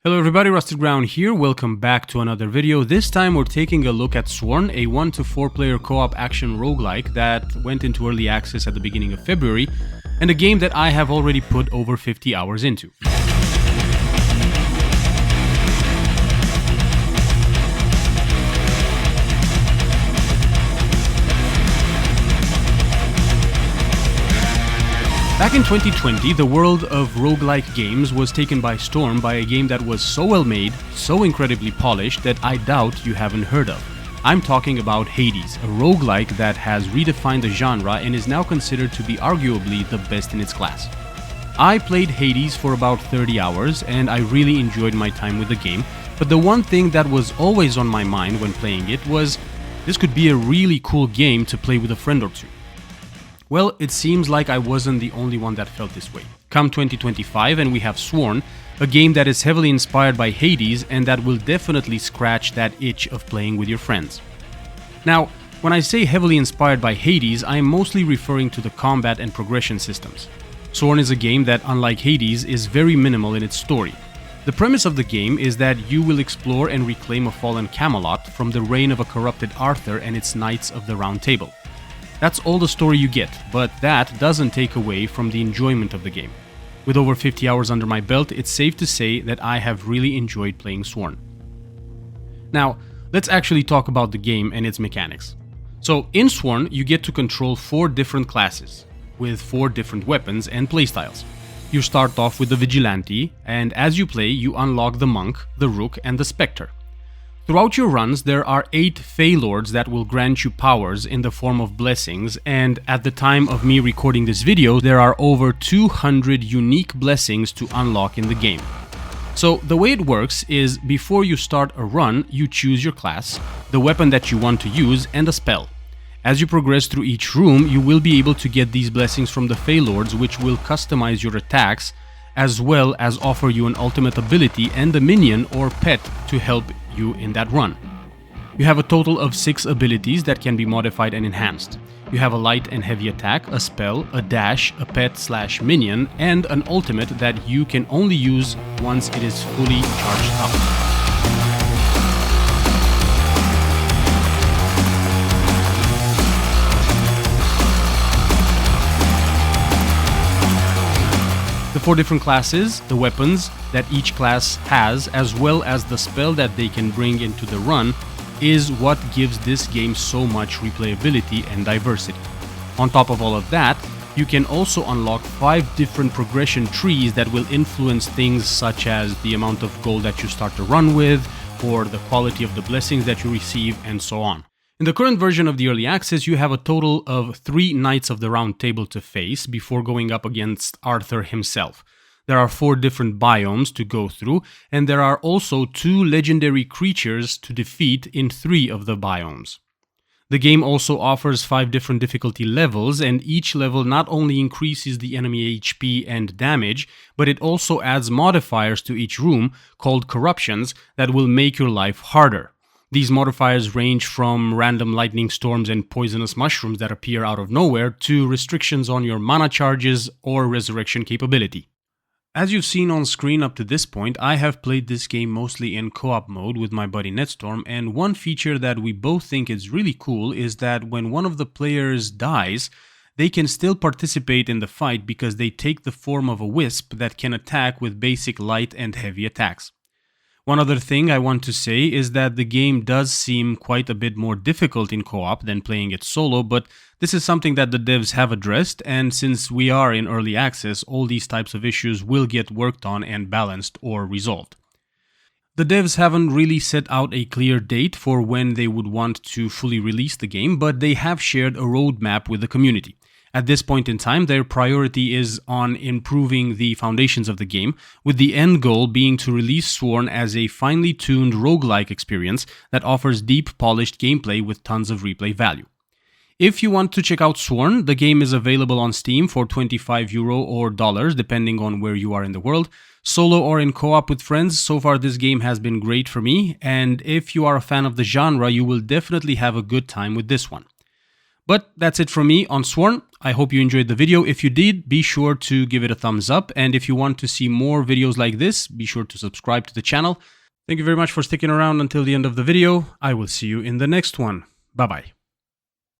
Hello everybody, Rusted Ground here, welcome back to another video. This time we're taking a look at Sworn, a 1 to 4 player co-op action roguelike that went into early access at the beginning of February, and a game that I have already put over 50 hours into. Back in 2020, the world of roguelike games was taken by storm by a game that was so well made, so incredibly polished that I doubt you haven't heard of. I'm talking about Hades, a roguelike that has redefined the genre and is now considered to be arguably the best in its class. I played Hades for about 30 hours and I really enjoyed my time with the game, but the one thing that was always on my mind when playing it was this could be a really cool game to play with a friend or two. Well, it seems like I wasn't the only one that felt this way. Come 2025 and we have Sworn, a game that is heavily inspired by Hades and that will definitely scratch that itch of playing with your friends. Now, when I say heavily inspired by Hades, I am mostly referring to the combat and progression systems. Sworn is a game that, unlike Hades, is very minimal in its story. The premise of the game is that you will explore and reclaim a fallen Camelot from the reign of a corrupted Arthur and its Knights of the Round Table. That's all the story you get, but that doesn't take away from the enjoyment of the game. With over 50 hours under my belt, it's safe to say that I have really enjoyed playing Sworn. Now, let's actually talk about the game and its mechanics. So, in Sworn, you get to control 4 different classes, with 4 different weapons and playstyles. You start off with the Vigilante, and as you play, you unlock the Monk, the Rook, and the Spectre. Throughout your runs, there are 8 Fey Lords that will grant you powers in the form of blessings, and at the time of me recording this video, there are over 200 unique blessings to unlock in the game. So the way it works is, before you start a run, you choose your class, the weapon that you want to use, and a spell. As you progress through each room, you will be able to get these blessings from the Fey Lords, which will customize your attacks, as well as offer you an ultimate ability and a minion or pet to help you in that run. You have a total of 6 abilities that can be modified and enhanced. You have a light and heavy attack, a spell, a dash, a pet/minion, and an ultimate that you can only use once it is fully charged up. The 4 different classes, the weapons that each class has, as well as the spell that they can bring into the run, is what gives this game so much replayability and diversity. On top of all of that, you can also unlock 5 different progression trees that will influence things such as the amount of gold that you start to run with, or the quality of the blessings that you receive, and so on. In the current version of the early access, you have a total of 3 Knights of the Round Table to face before going up against Arthur himself. There are 4 different biomes to go through, and there are also 2 legendary creatures to defeat in 3 of the biomes. The game also offers 5 different difficulty levels, and each level not only increases the enemy HP and damage, but it also adds modifiers to each room called corruptions that will make your life harder. These modifiers range from random lightning storms and poisonous mushrooms that appear out of nowhere to restrictions on your mana charges or resurrection capability. As you've seen on screen up to this point, I have played this game mostly in co-op mode with my buddy Netstorm, and one feature that we both think is really cool is that when one of the players dies, they can still participate in the fight because they take the form of a wisp that can attack with basic light and heavy attacks. One other thing I want to say is that the game does seem quite a bit more difficult in co-op than playing it solo, but this is something that the devs have addressed, and since we are in early access, all these types of issues will get worked on and balanced or resolved. The devs haven't really set out a clear date for when they would want to fully release the game, but they have shared a roadmap with the community. At this point in time, their priority is on improving the foundations of the game, with the end goal being to release Sworn as a finely tuned roguelike experience that offers deep, polished gameplay with tons of replay value. If you want to check out Sworn, the game is available on Steam for €25 or dollars, depending on where you are in the world. Solo or in co-op with friends, so far this game has been great for me, and if you are a fan of the genre, you will definitely have a good time with this one. But that's it from me on Sworn. I hope you enjoyed the video. If you did, be sure to give it a thumbs up. And if you want to see more videos like this, be sure to subscribe to the channel. Thank you very much for sticking around until the end of the video. I will see you in the next one. Bye-bye.